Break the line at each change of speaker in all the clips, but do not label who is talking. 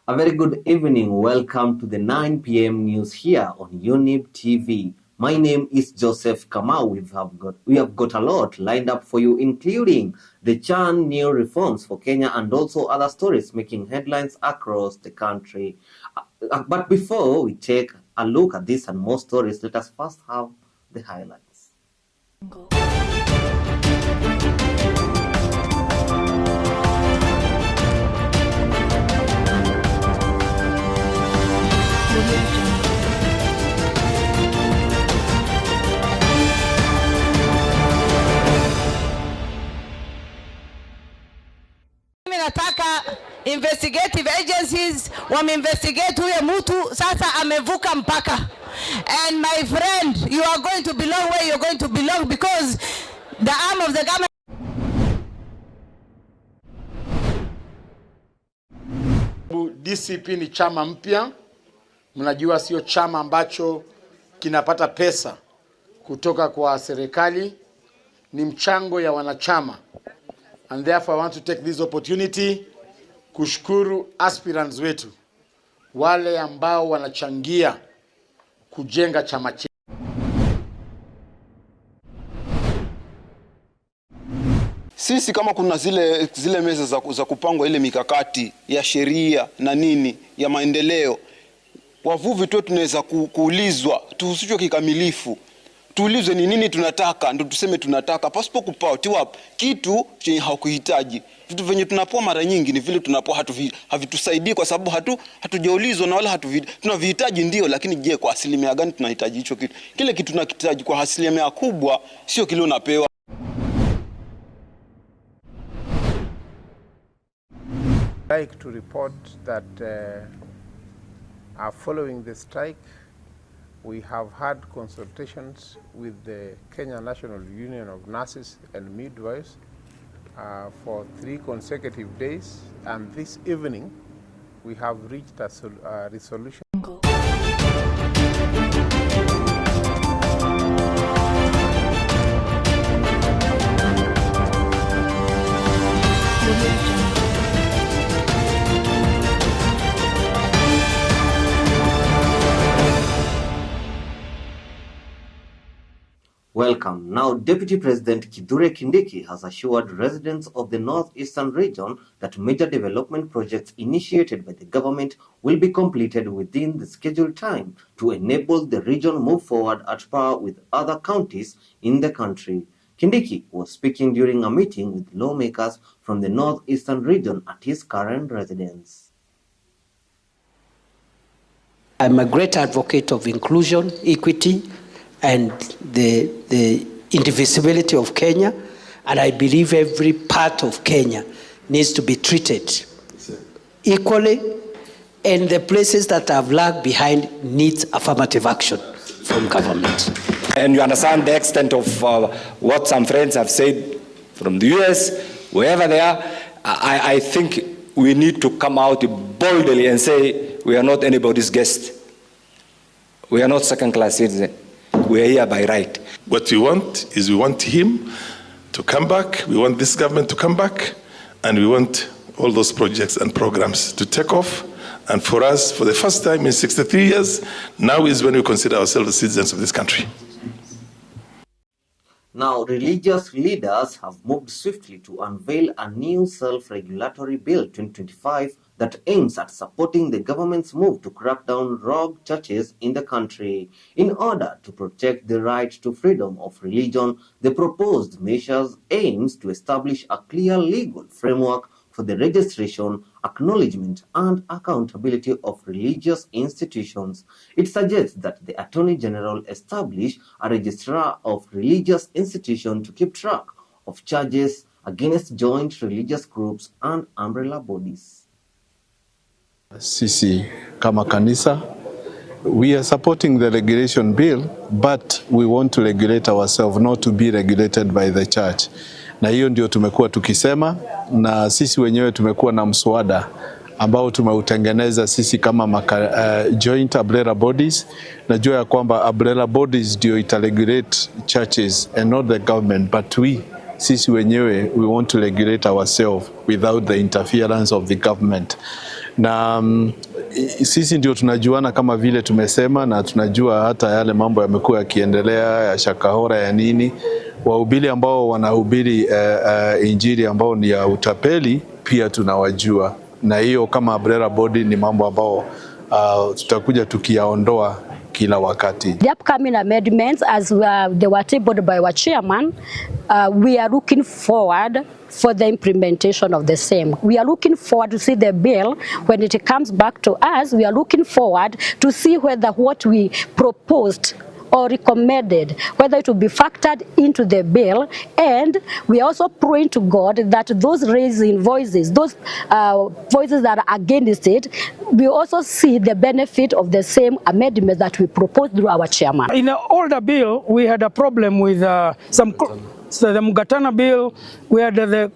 A very good evening. Welcome to the 9 p.m. news here on Younib TV. My name is Joseph Kamau. We have got a lot lined up for you, including the Chan new reforms for Kenya and also other stories making headlines across the country. But before we take a look at this and more stories, let us first have the highlights.
Nataka investigative agencies wameinvestigate huyo mtu, sasa amevuka mpaka. And my friend, you are going to belong where you're going to belong because the arm of the government.
DCP ni chama mpya, mnajua sio chama ambacho kinapata pesa kutoka kwa serikali, ni mchango ya wanachama. And therefore I want to take this opportunity kushukuru aspirants wetu, wale ambao wanachangia kujenga chama chetu.
Sisi kama kuna zile meza za kupangwa ile mikakati ya sheria na nini ya maendeleo, wavuvi tu tunaweza kuulizwa, tuhusishwe kikamilifu. Tuulizwe ni nini tunataka, ndio tuseme tunataka, pasipo kupatiwa kitu chenye hakuhitaji. Vitu venye tunapoa mara nyingi ni vile tunapoa havitusaidii kwa sababu hatujaulizwa na wala tunavihitaji ndio, lakini je, kwa asilimia gani tunahitaji hicho kitu? Kile kitu tunakihitaji kwa asilimia kubwa sio kile unapewa.
I'd like to report that following the strike, we have had consultations with the Kenya National Union of Nurses and Midwives for 3 consecutive days, and this evening we have reached a resolution.
Welcome. Now, Deputy President Kithure Kindiki has assured residents of the northeastern region that major development projects initiated by the government will be completed within the scheduled time to enable the region move forward at par with other counties in the country. Kindiki was speaking during a meeting with lawmakers from the northeastern region at his current residence.
I'm a great advocate of inclusion, equity, and the indivisibility of Kenya, and I believe every part of Kenya needs to be treated equally, and the places that have lagged behind needs affirmative action from government.
And you understand the extent of what some friends have said from the US, wherever they are. I think we need to come out boldly and say we are not anybody's guest. We are not second-class citizens. We are here by right.
What we want is we want him to come back, we want this government to come back, and we want all those projects and programs to take off. And for us, for the first time in 63 years, now is when we consider ourselves citizens of this country.
Now, religious leaders have moved swiftly to unveil a new self-regulatory bill 2025 that aims at supporting the government's move to crack down rogue churches in the country. In order to protect the right to freedom of religion, the proposed measures aims to establish a clear legal framework for the registration, acknowledgement, and accountability of religious institutions. It suggests that the Attorney General establish a registrar of religious institutions to keep track of charges against joint religious groups and umbrella bodies.
Sisi kama kanisa, we are supporting the regulation bill, but we want to regulate ourselves, not to be regulated by the church. Na hiyo ndio tumekuwa tukisema, na sisi wenyewe tumekuwa na mswada ambao tumeutengeneza sisi kama joint umbrella bodies. Najua ya kwamba umbrella bodies ndio itaregulate churches and not the government, but sisi wenyewe we want to regulate ourselves without the interference of the government. na sisi ndio tunajuana kama vile tumesema, na tunajua hata yale mambo yamekuwa yakiendelea ya shakahora ya nini, wahubiri ambao wanahubiri injili ambao ni ya utapeli pia tunawajua, na hiyo kama Brera Body ni mambo ambao tutakuja tukiyaondoa kila wakati.
The upcoming amendments, as they were tabled by our chairman, we are looking forward for the implementation of the same. We are looking forward to see the bill when it comes back to us. We are looking forward to see whether what we proposed or recommended, whether it will be factored into the bill, and we are also praying to God that those raising voices, those voices that are against it, we also see the benefit of the same amendment that we proposed through our chairman.
In the older bill, we had a problem with so the Mugatana bill, we had the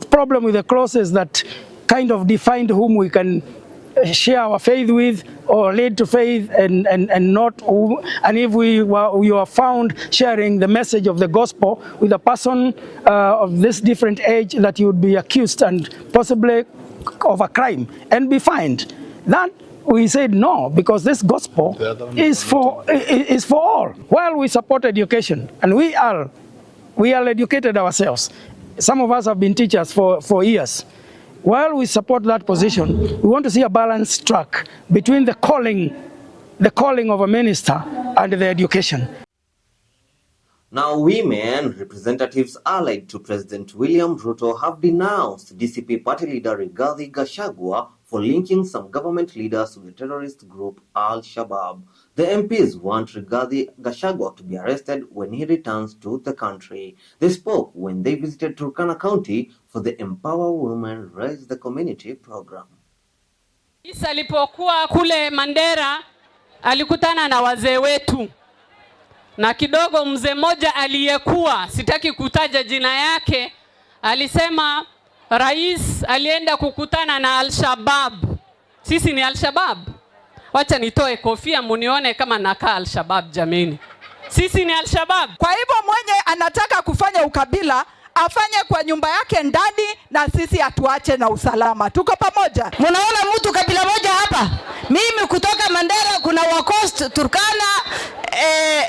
problem with the clauses that kind of defined whom we can share our faith with or lead to faith and not who, and if you are found sharing the message of the gospel with a person of this different age, that you would be accused and possibly of a crime and be fined. That we said no, because this gospel is for all. While we support education, and we are educated ourselves, some of us have been teachers for years. While we support that position, we want to see a balanced track between the calling of a minister and the education.
Now, women representatives allied to President William Ruto have denounced DCP party leader Rigathi Gachagua for linking some government leaders with the terrorist group Al-Shabaab. The MPs want Rigathi Gachagua to be arrested when he returns to the country. They spoke when they visited Turkana County for the Empower Women Raise the Community program.
Isa alipokuwa kule Mandera alikutana na wazee wetu, na kidogo mzee mmoja aliyekuwa, sitaki kutaja jina yake, alisema rais alienda kukutana na Al-Shabaab. Sisi ni Al-Shabaab. Wacha nitoe kofia munione kama nakaa Al-Shabaab jameni. Sisi ni Al-Shabaab.
Kwa hivyo mwenye anataka kufanya ukabila afanye kwa nyumba yake ndani, na sisi atuache na usalama. Tuko pamoja.
Munaona mtu kabila moja hapa. Mimi kutoka Mandera, kuna wa Coast, Turkana,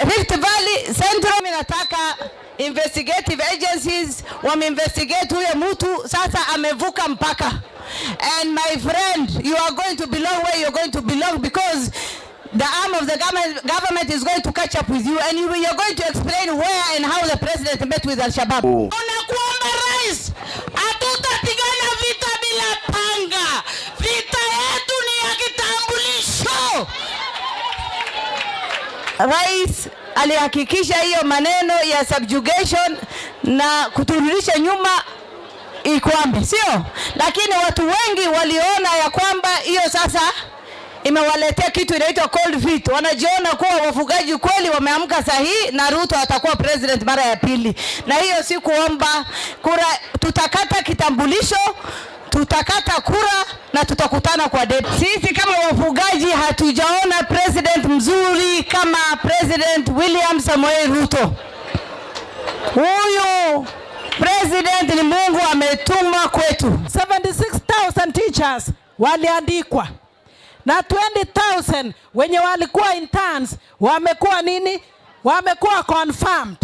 Rift Valley, Central. Mimi nataka investigative agencies wameinvestigate huyo mtu, sasa amevuka mpaka. And my friend, you are going to belong where you're going to belong, because the arm of the government is going to catch up with you, and you're going to explain where and how the president met with Al-Shabaab.
Unakuomba rais, hatutapigana vita bila panga. Vita yetu ni ya kitambulisho.
Rais alihakikisha hiyo maneno ya subjugation na kuturudisha nyuma ikwambe, sio? Lakini watu wengi waliona ya kwamba hiyo sasa imewaletea kitu inaitwa cold feet. Wanajiona kuwa wafugaji kweli wameamka sahihi na Ruto atakuwa president mara ya pili. Na hiyo si kuomba kura, tutakata kitambulisho, tutakata kura na tutakutana kwa date. Sisi kama wafugaji hatujaona president mzuri kama President William Samoei Ruto. Huyu president ni Mungu ametuma kwetu.
76,000 teachers waliandikwa, na 20,000 wenye walikuwa interns wamekuwa nini? Wamekuwa confirmed.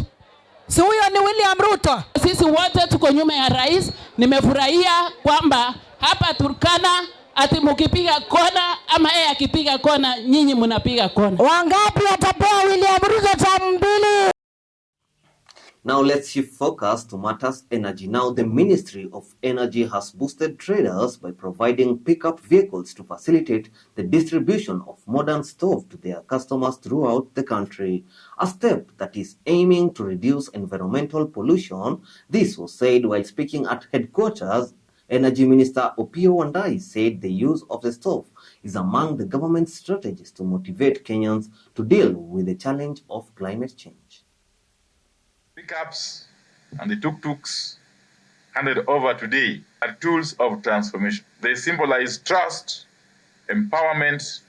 Si huyo ni William Ruto?
Sisi wote tuko nyuma ya rais. Nimefurahia kwamba hapa Turkana ati mkipiga kona ama yeye akipiga kona nyinyi mnapiga kona.
Wangapi watapewa William Ruto tamu mbili?
Now let's shift focus to matters energy. Now the Ministry of Energy has boosted traders by providing pickup vehicles to facilitate the distribution of modern stove to their customers throughout the country. A step that is aiming to reduce environmental pollution. This was said while speaking at headquarters. Energy Minister Opiyo Wandayi said the use of the stove is among the government's strategies to motivate Kenyans to deal with the challenge of climate change.
Pickups and the tuk-tuks handed over today are tools of transformation. They symbolize trust, empowerment,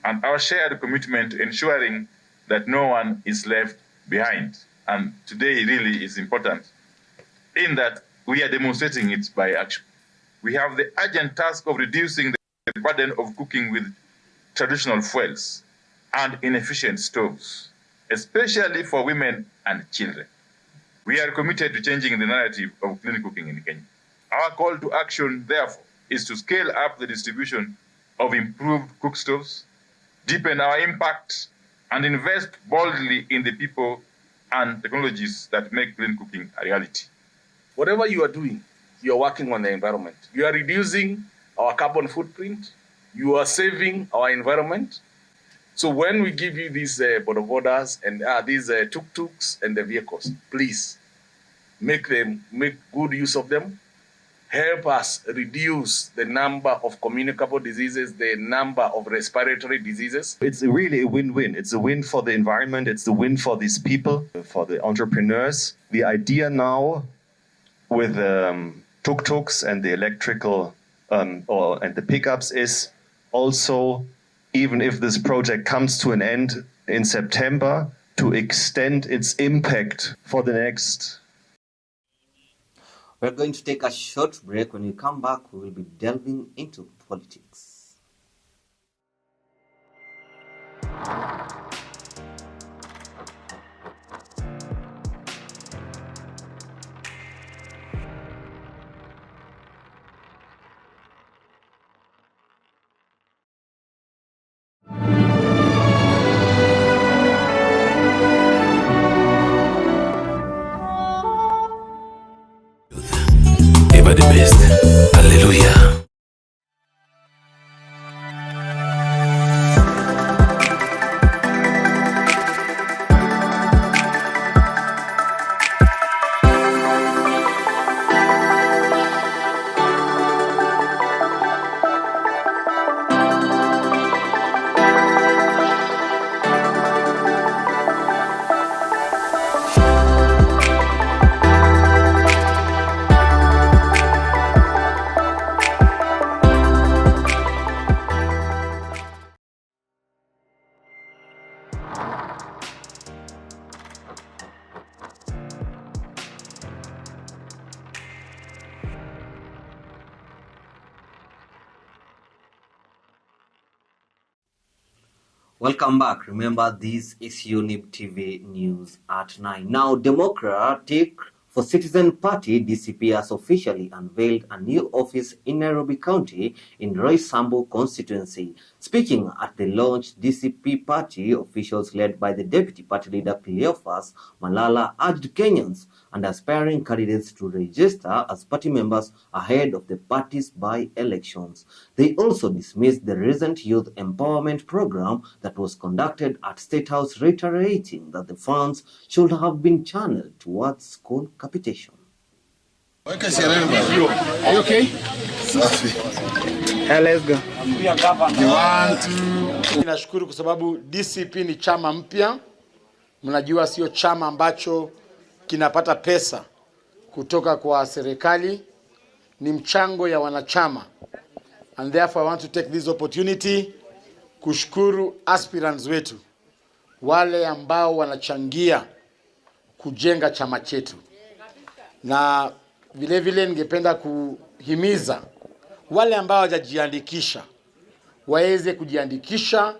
and our shared commitment ensuring that no one is left behind. And today really is important in that we are demonstrating it by action. We have the urgent task of reducing the the burden of cooking with traditional fuels and inefficient stoves, especially for women and children. We are committed to changing the narrative of clean cooking in Kenya. Our call to action, therefore, is to scale up the distribution of improved cook stoves, deepen our impact, and invest boldly in the people and technologies that make clean cooking a reality.
Whatever you are doing, you are working on the environment. You are reducing our carbon footprint. You are saving our environment. So when we give you these bodabodas and these tuk-tuks and the vehicles, please make good use of them. Help us reduce the number of communicable diseases, the number of respiratory diseases.
It's really a win-win. It's a win for the environment. It's a win for these people, for the entrepreneurs. The idea now with tuk-tuks and the electrical and the pickups is also, even if this project comes to an end in September, to extend its impact for the next.
We're going to take a short break. When we come back, we will be delving into politics.
Ever the best. Hallelujah.
Welcome back. Remember, this is Younib TV News at 9. Now, Democratic for Citizen Party, DCP, has officially unveiled a new office in Nairobi County in Roysambu constituency. Speaking at the launch, DCP party officials led by the Deputy Party Leader Cleophas Malala urged Kenyans and aspiring candidates to register as party members ahead of the party's by-elections. They also dismissed the recent youth empowerment program that was conducted at State House, reiterating that the funds should have been channeled towards school capitation.
Are you okay?
Let's go.
Nashukuru kwa sababu DCP ni chama mpya. Mnajua sio chama ambacho kinapata pesa kutoka kwa serikali, ni mchango ya wanachama. And therefore I want to take this opportunity kushukuru aspirants wetu, wale ambao wanachangia kujenga chama chetu. Na vile vile ningependa kuhimiza wale ambao hawajajiandikisha waweze kujiandikisha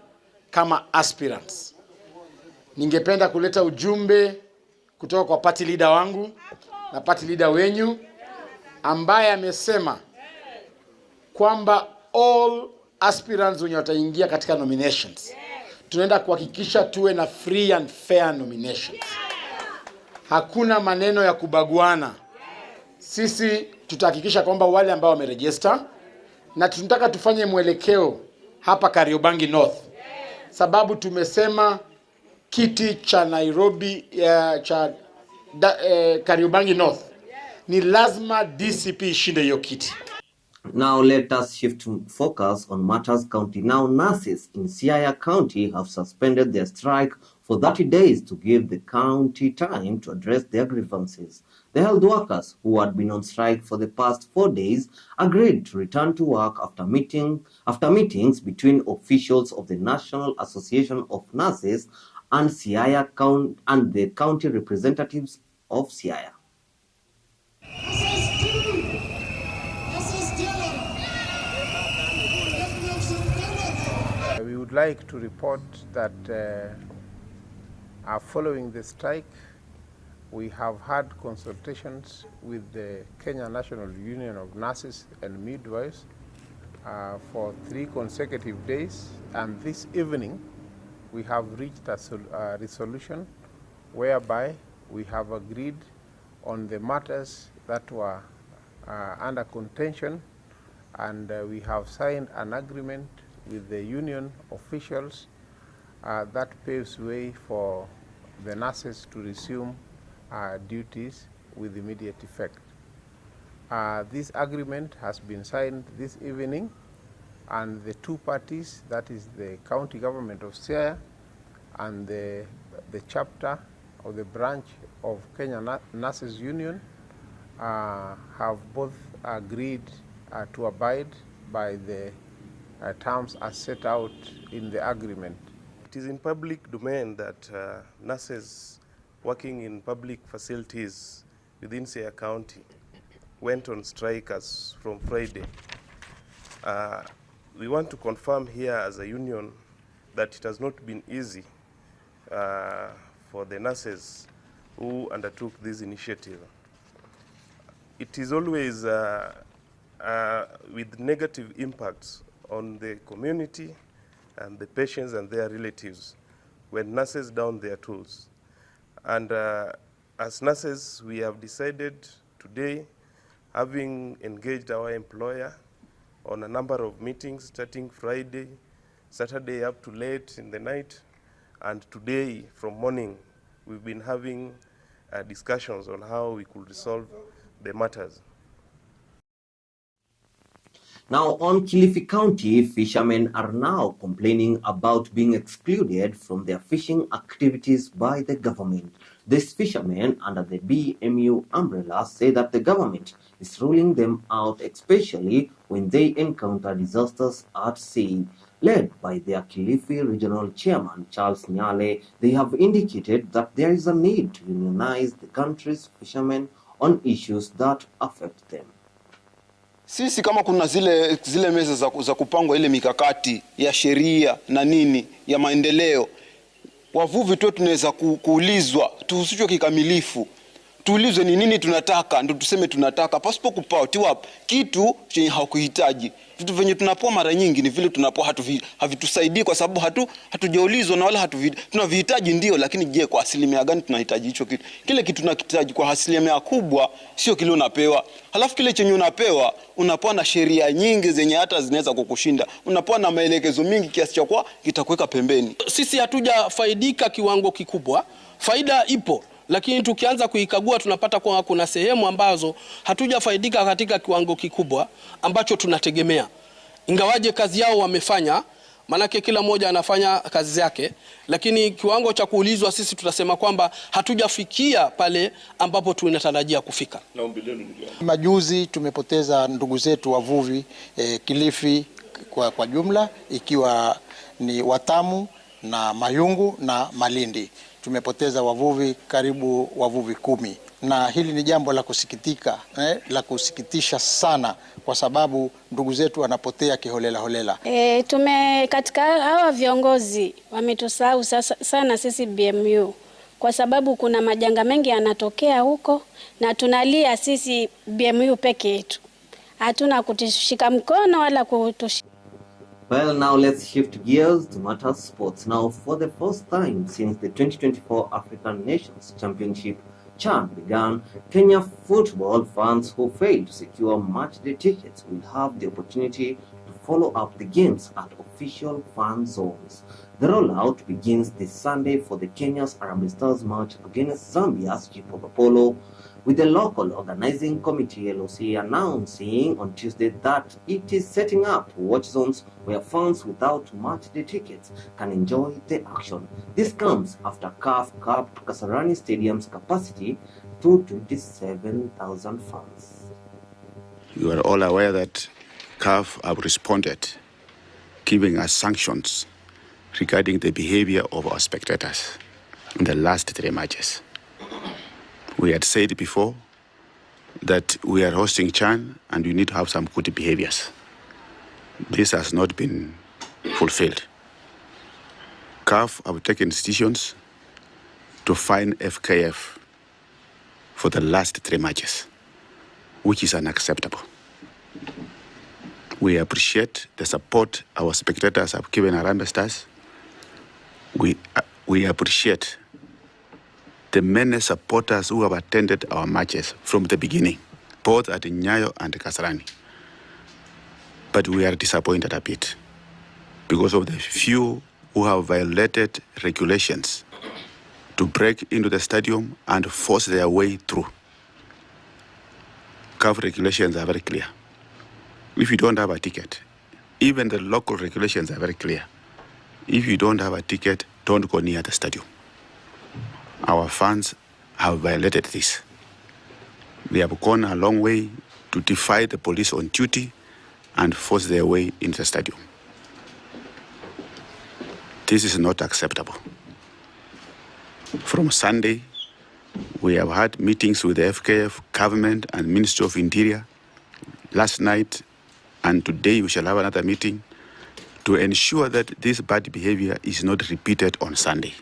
kama aspirants. Ningependa kuleta ujumbe kutoka kwa party leader wangu na party leader wenyu, ambaye amesema kwamba all aspirants wenye wataingia katika nominations, tunaenda kuhakikisha tuwe na free and fair nominations. Hakuna maneno ya kubaguana. Sisi tutahakikisha kwamba wale ambao wameregister, na tunataka tufanye mwelekeo hapa Kariobangi North, sababu tumesema kiti cha Nairobi Kariobangi North ni lazima DCP ishinde hiyo kiti.
Now let us shift focus on matters county. Now nurses in Siaya County have suspended their strike for 30 days to give the county time to address their grievances. The health workers, who had been on strike for the past 4 days, agreed to return to work after meetings between officials of the National Association of Nurses and Siaya County and the county representatives of Siaya.
would like to report that following the strike, we have had consultations with the Kenya National Union of Nurses and Midwives for 3 consecutive days, and this evening we have reached a resolution whereby we have agreed on the matters that were under contention, and we have signed an agreement with the union officials that paves way for the nurses to resume duties with immediate effect. This agreement has been signed this evening, and the 2 parties, that is the county government of Siaya and the chapter or the branch of Kenya Nurses Union, have both agreed to abide by the terms as set out in the agreement.
It is in public domain that nurses working in public facilities within Siaya County went on strike as from Friday. We want to confirm here as a union that it has not been easy for the nurses who undertook this initiative. It is always with negative impacts on the community and the patients and their relatives when nurses down their tools. And as nurses, we have decided today, having engaged our employer on a number of meetings starting Friday, Saturday up to late in the night, and today from morning, we've been having discussions on how we could resolve the matters.
Now, on Kilifi County, fishermen are now complaining about being excluded from their fishing activities by the government. These fishermen, under the BMU umbrella, say that the government is ruling them out, especially when they encounter disasters at sea. Led by their Kilifi Regional Chairman, Charles Nyale, they have indicated that there is a need to unionize the country's fishermen on issues that affect them.
Sisi kama kuna zile meza za kupangwa ile mikakati ya sheria na nini ya maendeleo, wavuvi tu tunaweza kuulizwa, tuhusishwe kikamilifu. Tuulizwe ni nini tunataka, ndio tuseme tunataka, pasipo kupatiwa kitu chenye hakuhitaji. Vitu venye tunapoa mara nyingi ni vile tunapoa havitusaidii kwa sababu hatujaulizwa na wala tunavihitaji ndio, lakini je, kwa asilimia gani tunahitaji hicho kitu? Kile kitu tunakitaji kwa asilimia kubwa sio kile unapewa. Halafu kile chenye unapewa unapoa na sheria nyingi zenye hata zinaweza kukushinda. Unapoa na maelekezo mingi kiasi cha kwa kitakuweka pembeni.
Sisi hatujafaidika kiwango kikubwa. Faida ipo, lakini tukianza kuikagua tunapata kwa kuna sehemu ambazo hatujafaidika katika kiwango kikubwa ambacho tunategemea. Ingawaje kazi yao wamefanya, manake kila mmoja anafanya kazi yake, lakini kiwango cha kuulizwa sisi tutasema kwamba hatujafikia pale ambapo tunatarajia kufika.
Majuzi tumepoteza ndugu zetu wavuvi Kilifi kwa jumla, ikiwa ni Watamu na Mayungu na Malindi. Tumepoteza wavuvi karibu wavuvi 10, na hili ni jambo la kusikitika, la kusikitisha sana, kwa sababu ndugu zetu wanapotea kiholela holela.
Katika hawa viongozi wametusahau sana sisi BMU, kwa sababu kuna majanga mengi yanatokea huko na tunalia sisi BMU peke yetu. Hatuna kutushika mkono wala kutushika.
Well, now let's shift gears to matters sports. Now, for the first time since the 2024 African Nations Championship CHAN began, Kenya football fans who failed to secure matchday tickets will have the opportunity to follow up the games at official fan zones. The rollout begins this Sunday for the Kenya's Harambee Stars match against Zambia's Chief of Apollo, with the local organizing committee LOC announcing on Tuesday that it is setting up watch zones where fans without matchday tickets can enjoy the action. This comes after CAF capped Kasarani Stadium's capacity to 27,000 fans.
You are all aware that CAF have responded, giving us sanctions regarding the behavior of our spectators in the last 3 matches. We had said before that we are hosting CHAN and we need to have some good behaviors. This has not been fulfilled. CAF have taken decisions to fine FKF for the last 3 matches, which is unacceptable. We appreciate the support our spectators have given Harambee Stars. We appreciate the many supporters who have attended our matches from the beginning, both at Nyayo and Kasarani. But we are disappointed a bit because of the few who have violated regulations to break into the stadium and force their way through. CAF regulations are very clear. If you don't have a ticket, even the local regulations are very clear. If you don't have a ticket, don't go near the stadium. Our fans have violated this. They have gone a long way to defy the police on duty and force their way into the stadium. This is not acceptable. From Sunday, we have had meetings with the FKF, government, and Ministry of Interior. Last night and today, we shall have another meeting to ensure that this bad behavior is not repeated on Sunday.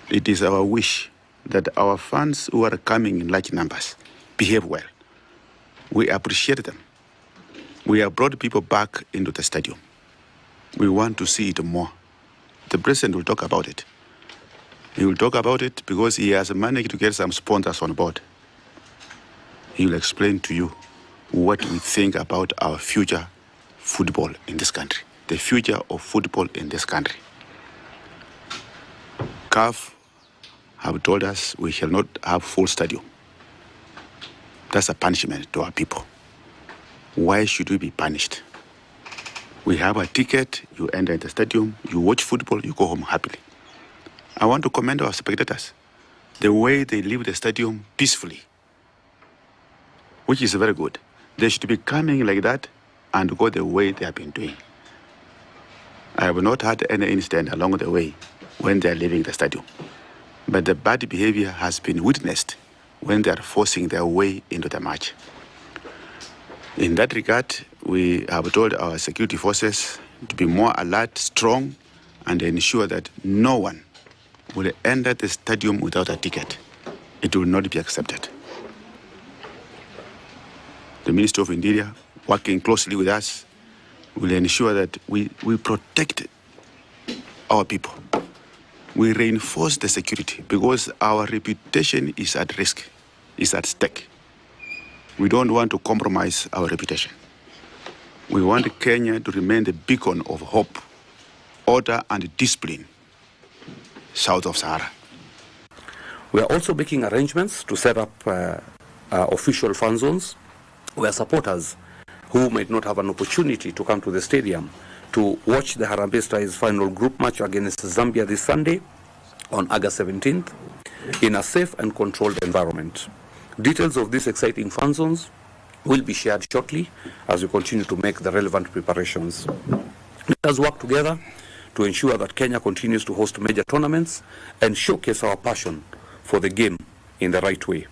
It is our wish that our fans who are coming in large numbers behave well. We appreciate them. We have brought people back into the stadium. We want to see it more. The president will talk about it. He will talk about it because he has managed to get some sponsors on board. He will explain to you what we think about our future football in this country, the future of football in this country. CAF have told us we shall not have full stadium. That's a punishment to our people. Why should we be punished? We have a ticket, you enter the stadium, you watch football, you go home happily. I want to commend our spectators, the way they leave the stadium peacefully, which is very good. They should be coming like that and go the way they have been doing. I have not had any incident along the way when they are leaving the stadium. But the bad behavior has been witnessed when they are forcing their way into the match. In that regard, we have told our security forces to be more alert, strong, and ensure that no one will enter the stadium without a ticket. It will not be accepted. The Ministry of Interior, working closely with us, will ensure that we protect our people. We reinforce the security because our reputation is at risk, is at stake. We don't want to compromise our reputation. We want Kenya to remain the beacon of hope, order, and discipline south of Sahara.
We are also making arrangements to set up official fan zones where supporters who might not have an opportunity to come to the stadium to watch the Harambee Stars final group match against Zambia this Sunday on August 17th in a safe and controlled environment. Details of these exciting fan zones will be shared shortly as we continue to make the relevant preparations. Let us work together to ensure that Kenya continues to host major tournaments and showcase our passion for the game in the right way.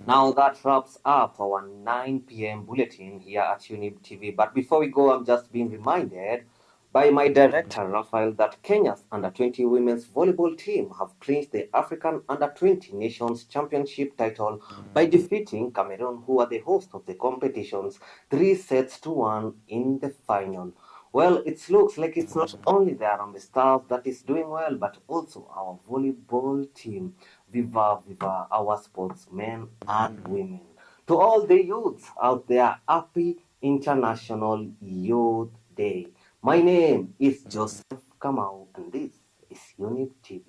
Now that wraps up our 9 p.m. bulletin here at Younib TV. But before we go, I'm just being reminded by my director, Raphael, that Kenya's under-20 women's volleyball team have clinched the African under-20 Nations Championship title by defeating Cameroon, who are the host of the competitions, 3-1 in the final. Well, it looks like it's not only the Harambee Stars that is doing well, but also our volleyball team. Viva, viva our sportsmen and women. To all the youths out there, happy International Youth Day. My name is Joseph Kamau, and this is Younib TV.